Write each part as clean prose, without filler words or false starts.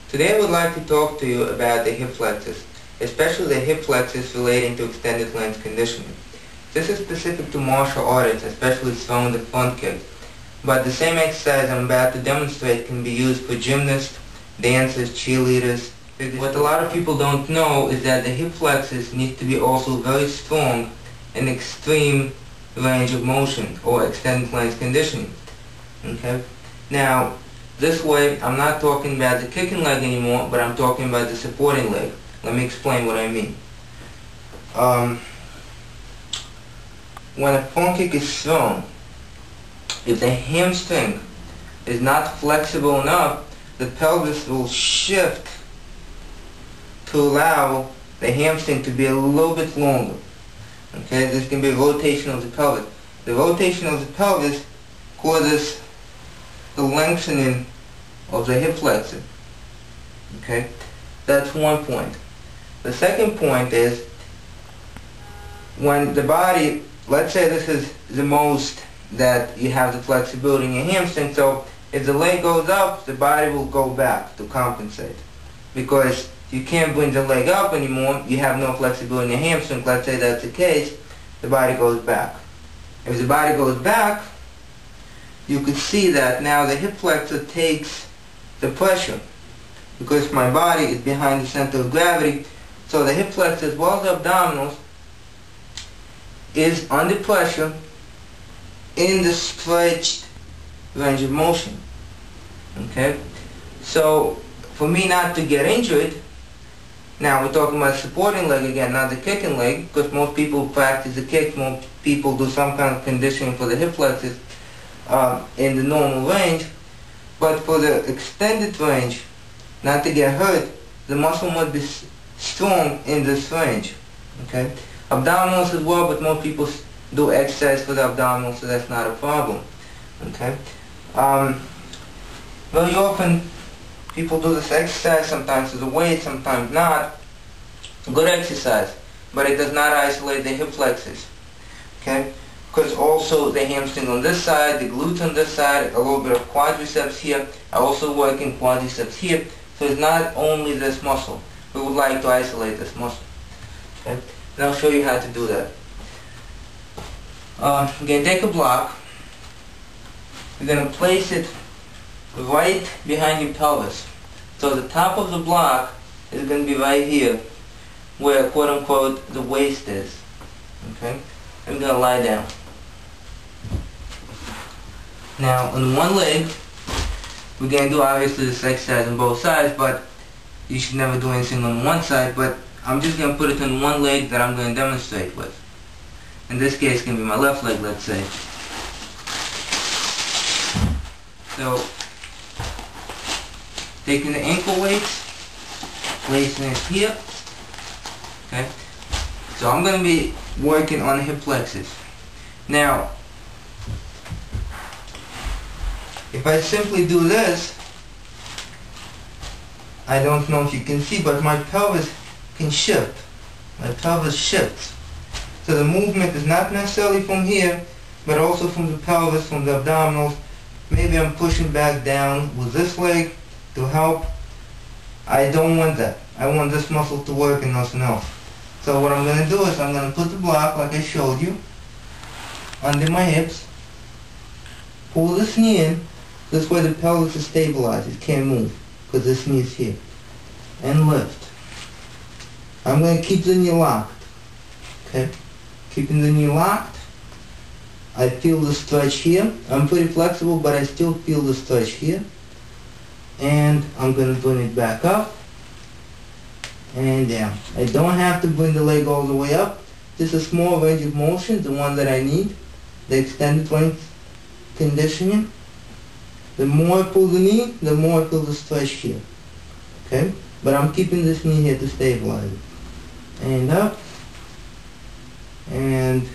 Today I would like to talk to you about the hip flexors, especially the hip flexors relating to extended range conditioning. This is specific to martial artists, especially throwing the front kick, but the same exercise I'm about to demonstrate can be used for gymnasts, dancers, cheerleaders. What a lot of people don't know is that the hip flexors need to be also very strong in extreme range of motion or extended range conditioning. Okay? Now, this way, I'm not talking about the kicking leg anymore, but I'm talking about the supporting leg. Let me explain what I mean. When a front kick is thrown, if the hamstring is not flexible enough, the pelvis will shift to allow the hamstring to be a little bit longer. Okay, this can be rotation of the pelvis. The rotation of the pelvis causes the lengthening of the hip flexor. Okay, that's one point. The second point is when the body, let's say this is the most that you have the flexibility in your hamstring, so if the leg goes up, the body will go back to compensate. Because you can't bring the leg up anymore, you have no flexibility in your hamstring, let's say that's the case, the body goes back. If the body goes back, you could see that now the hip flexor takes the pressure because my body is behind the center of gravity, so the hip flexor as well as the abdominals is under pressure in the stretched range of motion. Okay? So for me not to get injured, now we're talking about supporting leg again, not the kicking leg, because most people practice the kick, most people do some kind of conditioning for the hip flexors in the normal range, but for the extended range, not to get hurt, the muscle must be strong in this range. Okay? Abdominals as well, but most people do exercise for the abdominals, so that's not a problem. Okay? Very often people do this exercise, sometimes to the weight, sometimes not. Good exercise, but it does not isolate the hip flexors. Okay? Because also the hamstring on this side, the glutes on this side, a little bit of quadriceps here. I also work in quadriceps here. So it's not only this muscle. We would like to isolate this muscle. Okay? And I'll show you how to do that. Again, take a block. You're going to place it right behind your pelvis. So the top of the block is going to be right here, where quote unquote the waist is. Okay? I'm going to lie down. Now on one leg, we're going to do obviously this exercise on both sides, but you should never do anything on one side, but I'm just going to put it on one leg that I'm going to demonstrate with. In this case, it's going to be my left leg, let's say. So, taking the ankle weights, placing it here. Okay. So I'm going to be working on the hip flexors. Now, if I simply do this, I don't know if you can see, but my pelvis can shift. My pelvis shifts. So the movement is not necessarily from here, but also from the pelvis, from the abdominals. Maybe I'm pushing back down with this leg to help. I don't want that. I want this muscle to work and nothing else. So what I'm going to do is I'm going to put the block, like I showed you, under my hips, pull this knee in. This way the pelvis is stabilized. It can't move because this knee is here. And lift. I'm going to keep the knee locked. Okay? Keeping the knee locked. I feel the stretch here. I'm pretty flexible, but I still feel the stretch here. And I'm going to bring it back up and down. I don't have to bring the leg all the way up. Just a small range of motion, the one that I need, the extended range conditioning. The more I pull the knee, the more I feel the stretch here. Okay? But I'm keeping this knee here to stabilize it. And up. And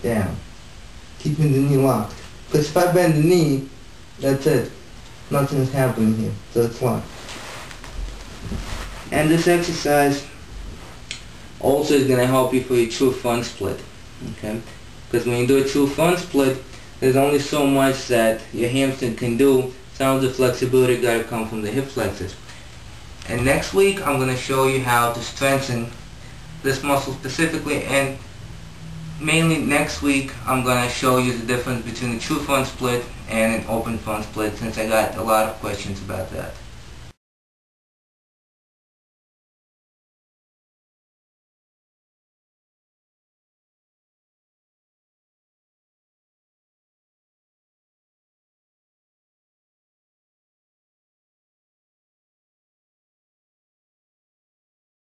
down. Keeping the knee locked. Because if I bend the knee, that's it. Nothing is happening here. So it's locked. And this exercise also is going to help you for your true front split. Okay? Because when you do a true front split, there's only so much that your hamstring can do Some of the flexibility got to come from the hip flexors. And next week I'm going to show you how to strengthen this muscle specifically, and mainly next week I'm going to show you the difference between a true front split and an open front split, since I got a lot of questions about that.